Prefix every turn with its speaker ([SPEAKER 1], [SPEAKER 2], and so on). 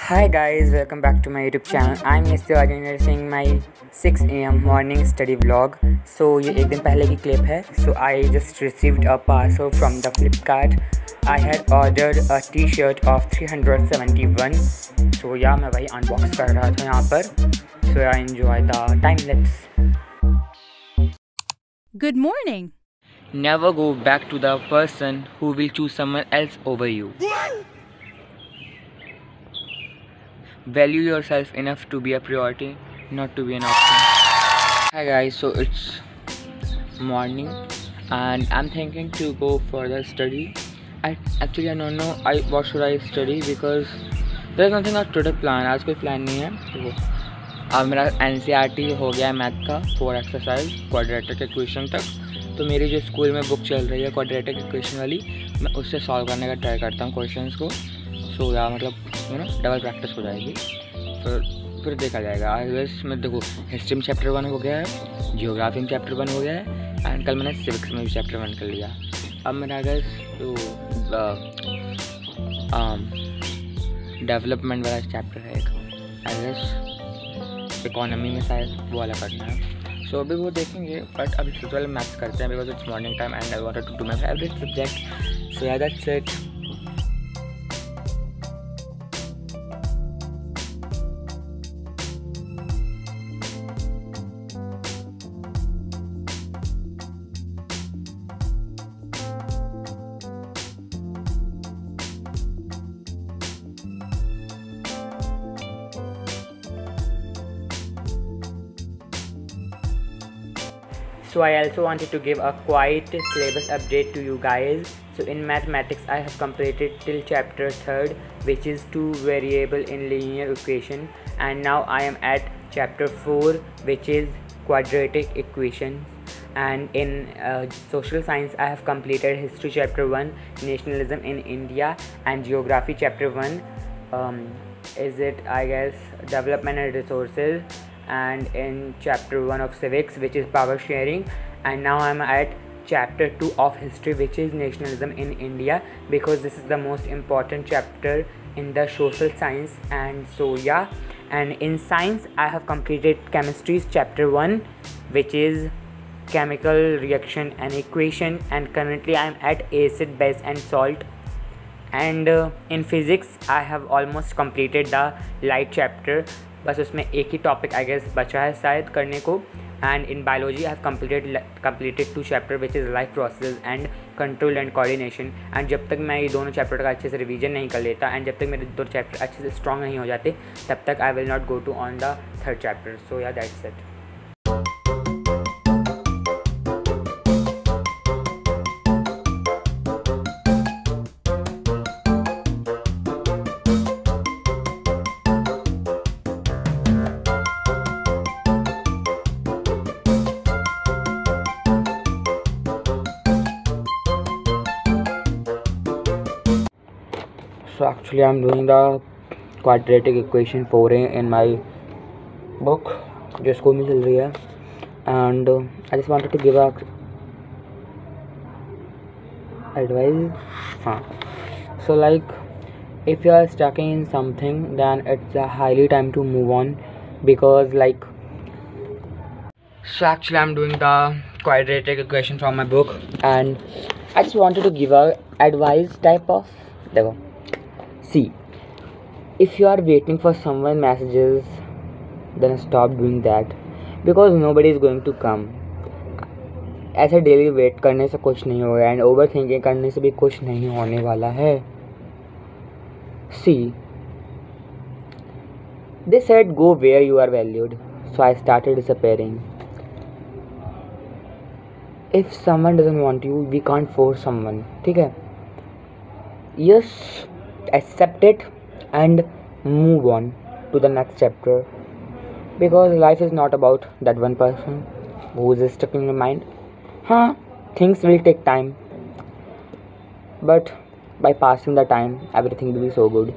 [SPEAKER 1] Hi guys, welcome back to my YouTube channel. I'm Mr. Arjun and you're seeing my 6 AM morning study vlog. So ये एक दिन पहले की clip है. So I just received a parcel from the Flipkart. I had ordered a T-shirt of 371. So yeah, मैं वही unbox कर रहा था यहाँ पर. So I enjoy the time lapse.
[SPEAKER 2] Good morning.
[SPEAKER 1] Never go back to the person who will choose someone else over you. Value yourself enough to be a priority, not to be an option. Hi guys, so it's morning and I'm thinking to go for the study. I don't know what should I study because there's nothing else today plan. आज कोई plan नहीं है. तो अब मेरा NCERT हो गया है मैथ का 4 एक्सरसाइज क्वाड्रेटिक इक्वेशन तक. तो मेरी जो स्कूल में बुक चल रही है क्वाड्रेटिक इक्वेशन वाली, मैं उससे सॉल्व करने का ट्राई करता हूँ क्वेश्चंस को. सो या मतलब डबल प्रैक्टिस हो जाएगी. फिर देखा जाएगा. आज बस मैं देखो हिस्ट्री में चैप्टर 1 हो गया है, जियोग्राफी में चैप्टर 1 हो गया है एंड कल मैंने सिविक्स में भी चैप्टर 1 कर लिया. अब मेरा अगर तो डेवलपमेंट वाला चैप्टर है एक, आई गेस इकोनॉमी में शायद वो वाला करना है. सो अभी वो देखेंगे. बट अभी सबसे पहले मैथ्स करते हैं because it's morning time and I wanted to do my favourite subject. So yeah that's it. So I also wanted to give a quiet syllabus update to you guys. So in mathematics I have completed till chapter 3rd, which is 2 variable in linear equation, and now I am at chapter 4, which is quadratic equations. And in social science I have completed history chapter 1, nationalism in India, and geography chapter 1 is it I guess development and resources, and in chapter 1 of civics, which is power sharing, and now I'm at chapter 2 of history, which is nationalism in India, because this is the most important chapter in the social science. And so yeah, and in science I have completed chemistry's chapter 1, which is chemical reaction and equation, and currently I'm at acid, base and salt. And in physics I have almost completed the light chapter. बस उसमें एक ही topic I guess बचा है शायद करने को. And in biology I have completed 2 chapter, which is life process and control and coordination. And जब तक मैं ये दोनों चैप्टर का अच्छे से रिवीजन नहीं कर लेता एंड जब तक मेरे 2 चैप्टर अच्छे से स्ट्रॉन्ग नहीं हो जाते, तब तक I will not go to on the 3rd chapter. So yeah that's it. So actually I'm doing the quadratic equation 4a in my book जो स्कूल में चल रही है. and I just wanted to give a advice. So like if you are stuck in something, then it's a highly time to move on, because like so actually I'm doing the quadratic equation from my book, and I just wanted to give a advice type of. देखो, see, if you are waiting for someone messages, then stop doing that, because nobody is going to come. ऐसे daily wait करने से कुछ नहीं होगा, and over thinking करने से भी कुछ नहीं होने वाला है. See, they said go where you are valued, so I started disappearing. If someone doesn't want you, we can't force someone. ठीक है? Yes, accept it and move on to the next chapter, because life is not about that one person who is stuck in your mind. Things will take time, but by passing the time everything will be so good.